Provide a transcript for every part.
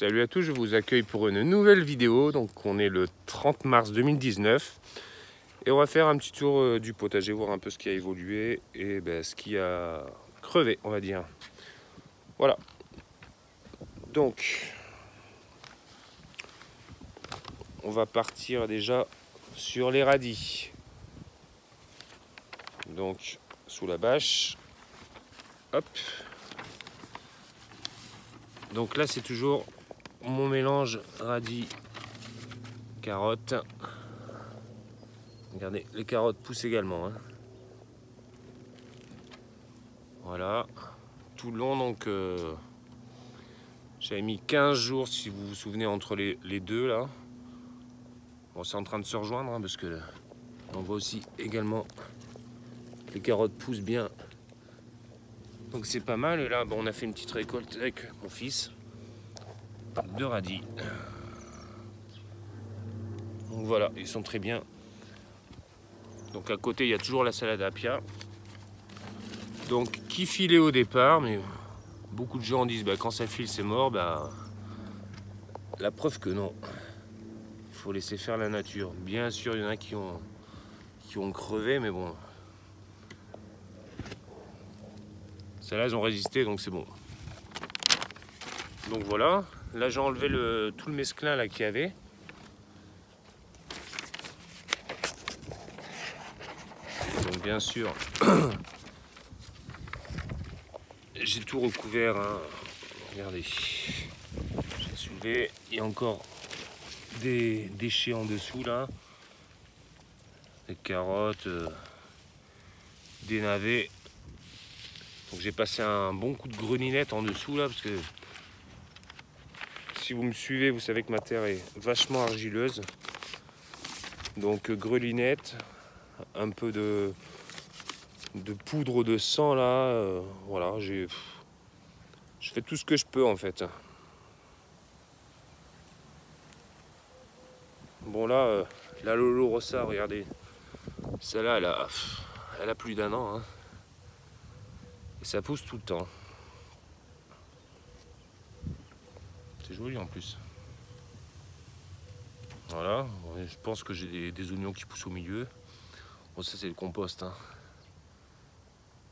Salut à tous, je vous accueille pour une nouvelle vidéo. Donc on est le 30 mars 2019 et on va faire un petit tour du potager, voir un peu ce qui a évolué et ce qui a crevé, on va dire. Voilà. Donc on va partir déjà sur les radis. Donc sous la bâche. Hop. Donc là c'est toujours mon mélange radis carottes. Regardez, les carottes poussent également, hein. Voilà, tout le long, donc j'avais mis 15 jours, si vous vous souvenez, entre les deux là. Bon, c'est en train de se rejoindre, hein, parce que on voit aussi également les carottes poussent bien. Donc c'est pas mal. Et là, bon, on a fait une petite récolte avec mon fils de radis. Donc voilà, ils sont très bien. Donc à côté, il y a toujours la salade Apia. Donc qui filait au départ, mais beaucoup de gens disent quand ça file c'est mort. La preuve que non. Il faut laisser faire la nature. Bien sûr, il y en a qui ont crevé, mais bon. Celles-là, elles ont résisté, donc c'est bon. Donc voilà. Là, j'ai enlevé tout le mesclin là qu'il y avait. Donc bien sûr, j'ai tout recouvert, hein. Regardez. J'ai soulevé. Il y a encore des déchets en dessous là. Des carottes, des navets. Donc j'ai passé un bon coup de grelinette en dessous là, parce que si vous me suivez, vous savez que ma terre est vachement argileuse. Donc grelinette, un peu de poudre de sang là, voilà, je fais tout ce que je peux en fait. Bon là, la Lolo Rossa, regardez, celle-là elle a plus d'1 an, hein. Et ça pousse tout le temps. C'est joli en plus. Voilà, je pense que j'ai des oignons qui poussent au milieu. Bon, ça c'est le compost, hein.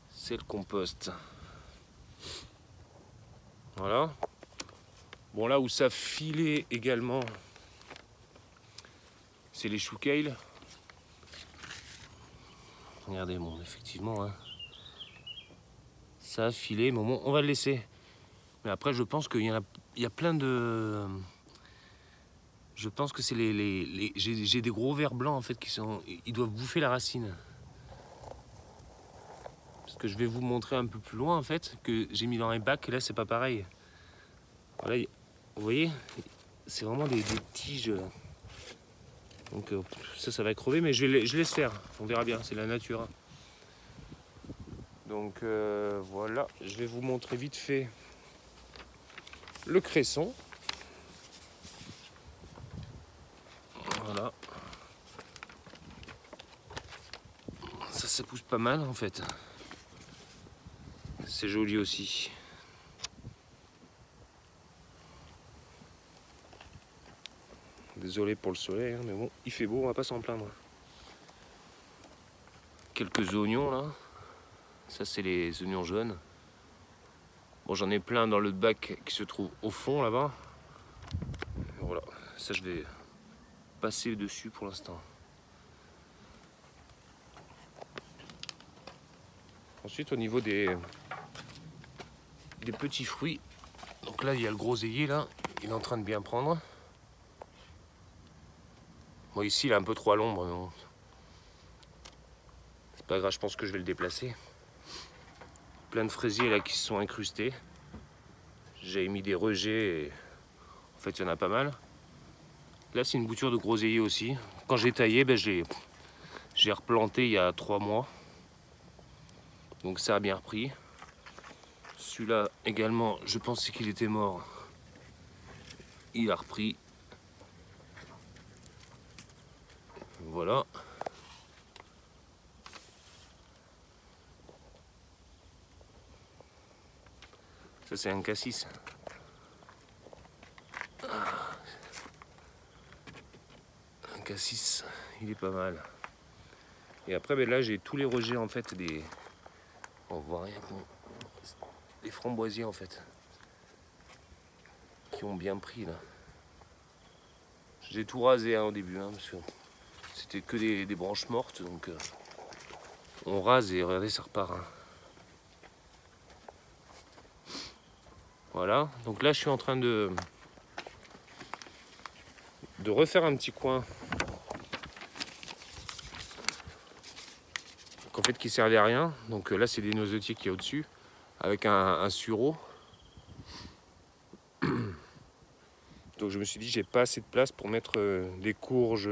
C'est le compost. Voilà. Bon, là où ça filait également, c'est les choux kale. Regardez, bon, effectivement, hein, ça a filé, mais bon, on va le laisser. Mais après, je pense qu'il y a plein de... Je pense que c'est j'ai des gros vers blancs, en fait, ils doivent bouffer la racine. Parce que je vais vous montrer un peu plus loin, en fait, que j'ai mis dans les bacs, et là, c'est pas pareil. Voilà, vous voyez, c'est vraiment des tiges. Donc ça va crever, mais je laisse faire. On verra bien, c'est la nature. Donc voilà, je vais vous montrer vite fait le cresson. Voilà. Ça pousse pas mal en fait. C'est joli aussi. Désolé pour le soleil, hein, mais bon, il fait beau, on va pas s'en plaindre. Quelques oignons là. Ça c'est les oignons jaunes. Bon, j'en ai plein dans le bac qui se trouve au fond là-bas. Voilà, ça je vais passer dessus pour l'instant. Ensuite, au niveau des petits fruits, donc là il y a le groseillier là, il est en train de bien prendre. Bon, ici il est un peu trop à l'ombre, donc c'est pas grave, je pense que je vais le déplacer. Plein de fraisiers là qui se sont incrustés. J'avais mis des rejets et en fait il y en a pas mal. Là c'est une bouture de groseillier aussi. Quand j'ai taillé, j'ai replanté il y a 3 mois. Donc ça a bien repris. Celui-là également, je pensais qu'il était mort. Il a repris. Voilà. Ça c'est un cassis. cassis, il est pas mal. Et après, ben là, j'ai tous les rejets en fait des. On voit rien. Les framboisiers en fait. Qui ont bien pris là. J'ai tout rasé hein, au début, hein, parce que c'était que des branches mortes. Donc on rase et regardez, ça repart. Hein. Voilà. Donc là, je suis en train de refaire un petit coin. En fait qui servait à rien. Donc là c'est des noisetiers qu'il y a au-dessus avec un sureau. Donc je me suis dit j'ai pas assez de place pour mettre des courges,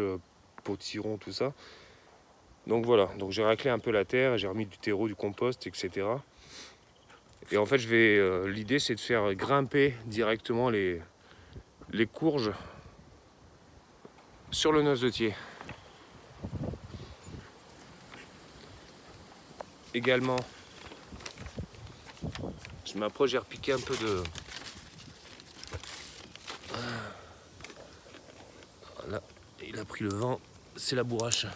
potirons, tout ça. Donc voilà, donc j'ai raclé un peu la terre, j'ai remis du terreau, du compost, etc. Et en fait je vais l'idée c'est de faire grimper directement les courges sur le noisetier. Également, je m'approche, j'ai repiqué un peu de... Voilà, il a pris le vent, c'est la bourrache.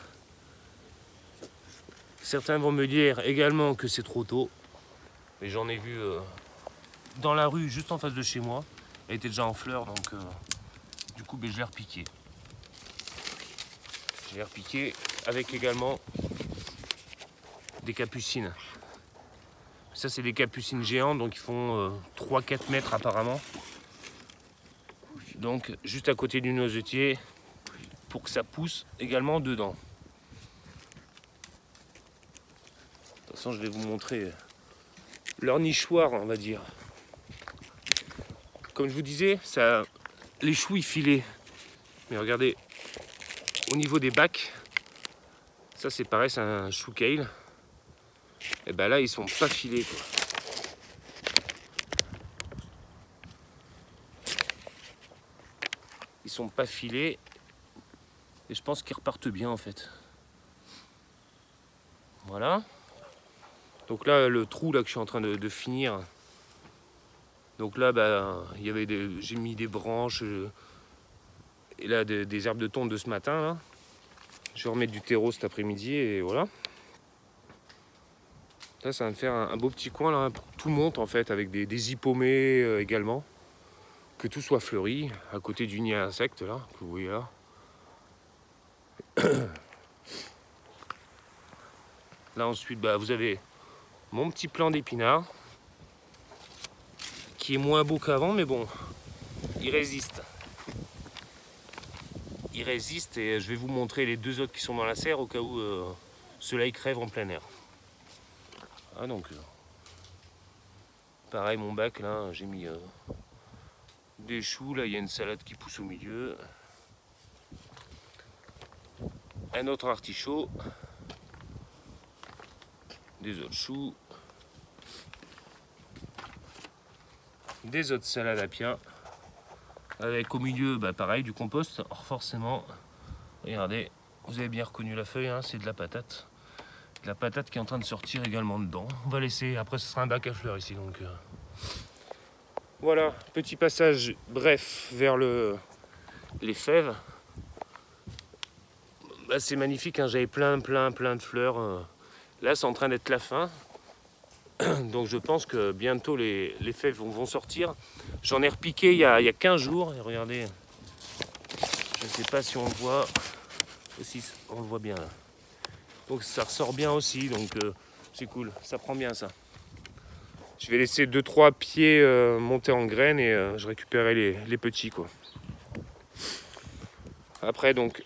Certains vont me dire également que c'est trop tôt. Mais j'en ai vu dans la rue juste en face de chez moi. Elle était déjà en fleurs, donc du coup ben, je l'ai repiqué. Je l'ai repiqué avec également des capucines. Ça c'est des capucines géantes, donc ils font 3-4 mètres apparemment. Donc juste à côté du noisetier pour que ça pousse également dedans. De toute façon je vais vous montrer leur nichoir on va dire. Comme je vous disais, ça, les choux ils filaient. Mais regardez, au niveau des bacs, ça c'est pareil, c'est un chou kale. Et ben là ils sont pas filés quoi. Ils sont pas filés. Et je pense qu'ils repartent bien en fait. Voilà. Donc là le trou là que je suis en train de finir. Donc là bah, il y avait j'ai mis des branches et là des herbes de tonte de ce matin là. Je vais remettre du terreau cet après-midi et voilà. Là ça va me faire un beau petit coin là pour que tout monte en fait avec des hippomées également. Que tout soit fleuri à côté du nid à insectes là que vous voyez là. Là ensuite bah, vous avez mon petit plant d'épinards qui est moins beau qu'avant mais bon il résiste. Il résiste et je vais vous montrer les deux autres qui sont dans la serre au cas où ceux-là ils crèvent en plein air. Ah donc pareil mon bac là j'ai mis des choux, là il y a une salade qui pousse au milieu. Un autre artichaut. Des autres choux. Des autres salades à pia. Avec au milieu bah, pareil du compost. Or forcément, regardez, vous avez bien reconnu la feuille, hein, c'est de la patate. De la patate qui est en train de sortir également dedans. On va laisser, après ce sera un bac à fleurs ici donc. Voilà, petit passage bref vers les fèves. Bah, c'est magnifique, hein, j'avais plein de fleurs. Là c'est en train d'être la fin. Donc je pense que bientôt les fèves vont sortir. J'en ai repiqué il y a 15 jours. Et regardez, je ne sais pas si on le voit. Aussi, on le voit bien là. Donc ça ressort bien aussi, donc c'est cool, ça prend bien ça. Je vais laisser 2-3 pieds monter en graines et je récupérerai les petits quoi. Après donc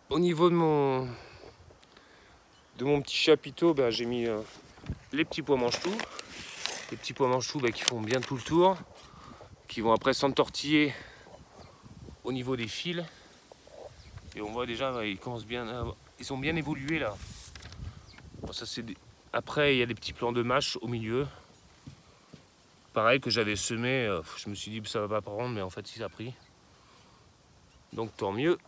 au niveau de mon petit chapiteau, bah, j'ai mis les petits pois mange-tout. Les petits pois mange-tout bah, qui font bien tout le tour, qui vont après s'entortiller au niveau des fils. Et on voit déjà bah, ils commencent bien, ils sont bien évolués là. Bon, ça, après il y a des petits plants de mâche au milieu. Pareil que j'avais semé, je me suis dit que ça va pas prendre, mais en fait il a pris. Donc tant mieux.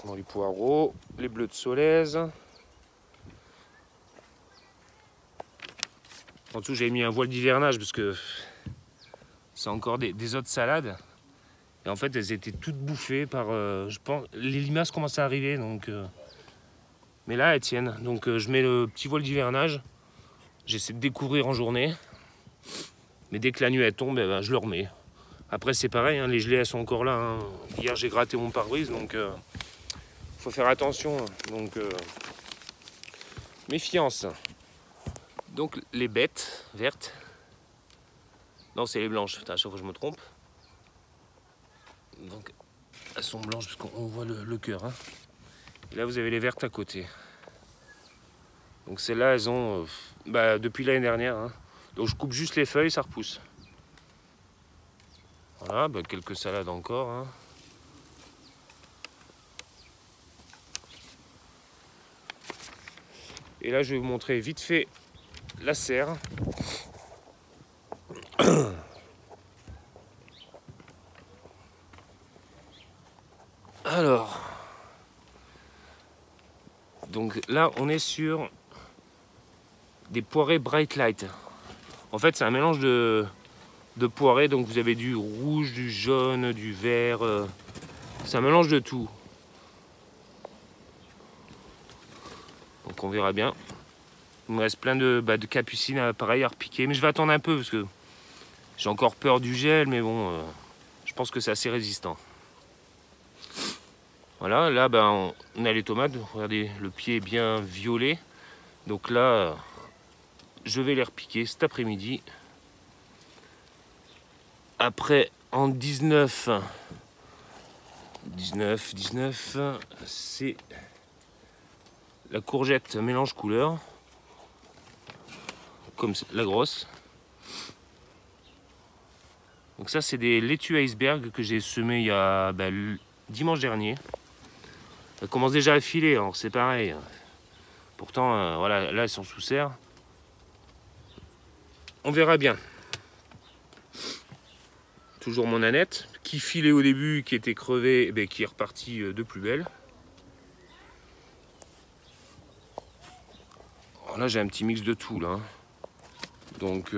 Bon, les poireaux, les bleus de Solèze. En dessous j'avais mis un voile d'hivernage parce que c'est encore des autres salades. Et en fait, elles étaient toutes bouffées par, je pense, les limaces commençaient à arriver, donc... mais là, elles tiennent. Donc je mets le petit voile d'hivernage. J'essaie de découvrir en journée. Mais dès que la nuit elle tombe, eh ben, je le remets. Après c'est pareil, hein, les gelées elles sont encore là. Hein. Hier j'ai gratté mon pare-brise, donc faut faire attention. Donc méfiance. Donc les bêtes vertes. Non, c'est les blanches. Putain, à chaque fois je me trompe. Donc elles sont blanches parce qu'on voit le cœur. Hein. Et là vous avez les vertes à côté. Donc celles-là elles ont depuis l'année dernière. Hein. Donc je coupe juste les feuilles, ça repousse. Voilà, quelques salades encore. Hein. Et là, je vais vous montrer vite fait la serre. Alors, donc là, on est sur des poirées Bright Light. En fait, c'est un mélange de poirées. Donc, vous avez du rouge, du jaune, du vert. C'est un mélange de tout. Donc, on verra bien. Il me reste plein de capucines pareil à repiquer. Mais je vais attendre un peu parce que j'ai encore peur du gel. Mais bon, je pense que c'est assez résistant. Voilà, là, on a les tomates. Regardez, le pied est bien violet. Donc là, je vais les repiquer cet après-midi. Après, en 19, c'est la courgette mélange couleur, comme la grosse. Donc ça, c'est des laitues iceberg que j'ai semées il y a dimanche dernier. Ça commence déjà à filer, alors c'est pareil. Pourtant, voilà, là, elles sont sous serre. On verra bien. Toujours mon Annette, qui filait au début, qui était crevée, qui est repartie de plus belle. Alors là, j'ai un petit mix de tout, là. Donc,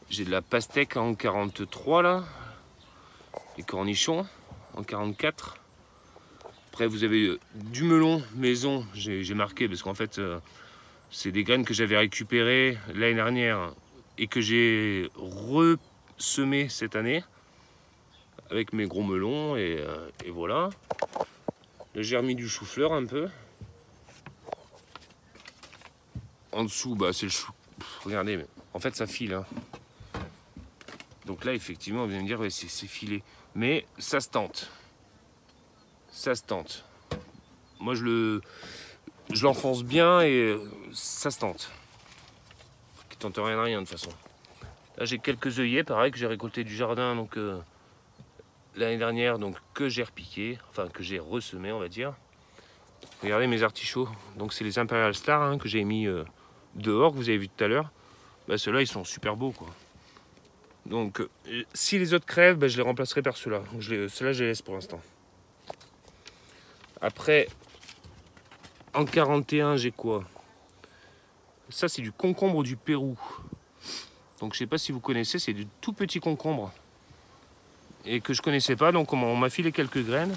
j'ai de la pastèque en 43, là. Les cornichons en 44. Après, vous avez du melon maison, j'ai marqué, parce qu'en fait, c'est des graines que j'avais récupérées l'année dernière et que j'ai ressemé cette année avec mes gros melons, et voilà. Là, j'ai remis du chou-fleur un peu. En dessous, c'est le chou. Regardez, mais en fait, ça file. Hein. Donc là, effectivement, vous allez me dire, ouais, c'est filé. Mais ça se tente. Ça se tente. Moi, je l'enfonce bien et ça se tente. Qui tente rien à rien, de toute façon. Là, j'ai quelques œillets, pareil, que j'ai récolté du jardin, donc l'année dernière, donc que j'ai repiqué, enfin, que j'ai ressemé, on va dire. Regardez mes artichauts. Donc, c'est les Imperial Star hein, que j'ai mis dehors, que vous avez vu tout à l'heure. Ceux-là, ils sont super beaux, quoi. Donc, si les autres crèvent, je les remplacerai par ceux-là. Ceux-là, je les laisse pour l'instant. Après, en 41, j'ai quoi? Ça, c'est du concombre du Pérou. Donc, je sais pas si vous connaissez, c'est du tout petit concombre. Et que je connaissais pas, donc on m'a filé quelques graines.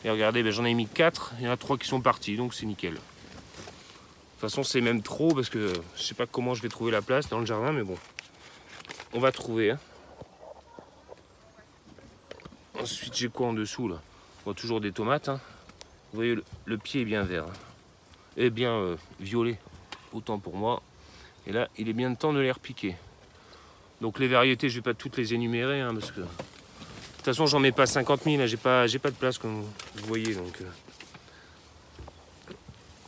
Et regardez, j'en ai mis 4, il y en a 3 qui sont partis, donc c'est nickel. De toute façon, c'est même trop, parce que je sais pas comment je vais trouver la place dans le jardin, mais bon. On va trouver. Hein. Ensuite, j'ai quoi en dessous, là? On voit toujours des tomates. Hein. Vous voyez, le pied est bien vert. Hein. Et bien violet, autant pour moi. Et là, il est bien temps de les repiquer. Donc les variétés, je vais pas toutes les énumérer, hein, parce que... De toute façon, j'en mets pas 50 000, j'ai pas de place, comme vous voyez.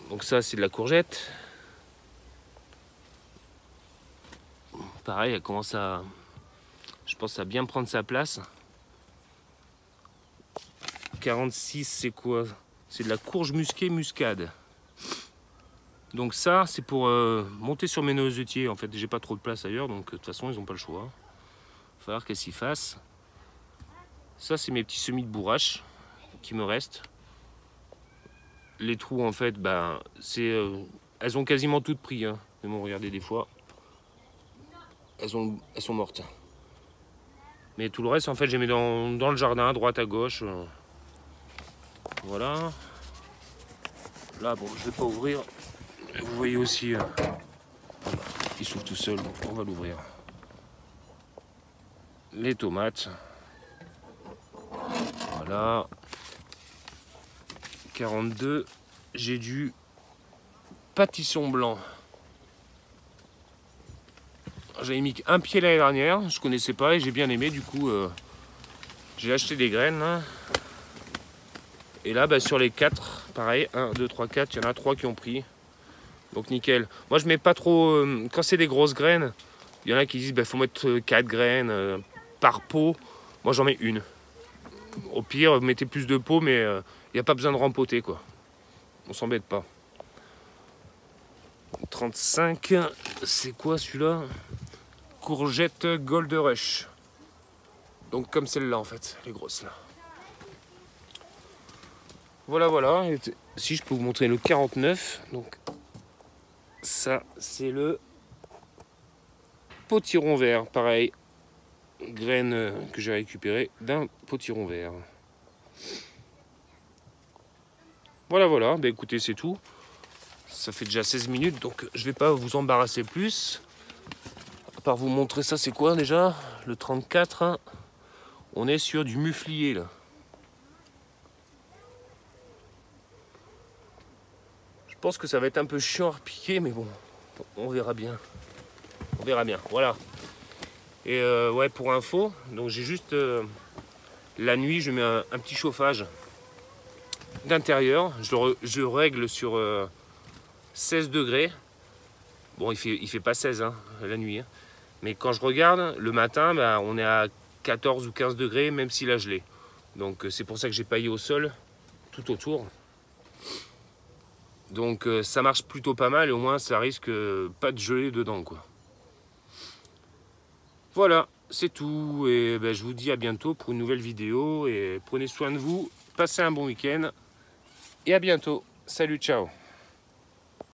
Donc ça, c'est de la courgette. Pareil, elle commence à... Je pense à bien prendre sa place. 46, c'est quoi? C'est de la courge musquée muscade. Donc ça, c'est pour monter sur mes noisetiers. En fait, j'ai pas trop de place ailleurs, donc de toute façon, ils n'ont pas le choix. Il va falloir qu'elles s'y fassent. Ça, c'est mes petits semis de bourrache qui me restent. Les trous, en fait, elles ont quasiment toutes pris. Hein. Mais bon, regardez, des fois, elles sont mortes. Mais tout le reste, en fait, j'ai mis dans le jardin, à droite, à gauche. Voilà. Là, bon, je vais pas ouvrir. Vous voyez aussi, il s'ouvre tout seul, donc on va l'ouvrir. Les tomates. Voilà. 42. J'ai du pâtisson blanc. J'avais mis un pied l'année dernière, je connaissais pas et j'ai bien aimé, du coup j'ai acheté des graines. Hein. Et là, bah, sur les 4, pareil, 1, 2, 3, 4, il y en a 3 qui ont pris. Donc nickel. Moi je mets pas trop, quand c'est des grosses graines, il y en a qui disent bah, faut mettre 4 graines par pot. Moi j'en mets une. Au pire, mettez plus de pots, mais il n'y a pas besoin de rempoter quoi. On s'embête pas. 35, c'est quoi celui-là? Courgette Gold Rush. Donc comme celle-là en fait, les grosses là. Voilà, voilà. Et si je peux vous montrer le 49, donc ça c'est le potiron vert, pareil. Graines que j'ai récupérées d'un potiron vert. Voilà, voilà. Bah, écoutez, c'est tout. Ça fait déjà 16 minutes, donc je vais pas vous embarrasser plus. À part vous montrer ça, c'est quoi déjà? Le 34, hein. On est sur du muflier là. Je pense que ça va être un peu chiant à repiquer, mais bon, on verra bien. On verra bien, voilà. Et ouais, pour info, donc j'ai juste la nuit, je mets un petit chauffage d'intérieur. Je règle sur 16 degrés. Bon, il fait pas 16 hein, la nuit. Hein. Mais quand je regarde, le matin, bah, on est à 14 ou 15 degrés, même s'il a gelé. Donc c'est pour ça que j'ai paillé au sol, tout autour. Donc ça marche plutôt pas mal et au moins ça risque pas de geler dedans quoi. Voilà, c'est tout et ben, je vous dis à bientôt pour une nouvelle vidéo et prenez soin de vous, passez un bon week-end et à bientôt. Salut, ciao.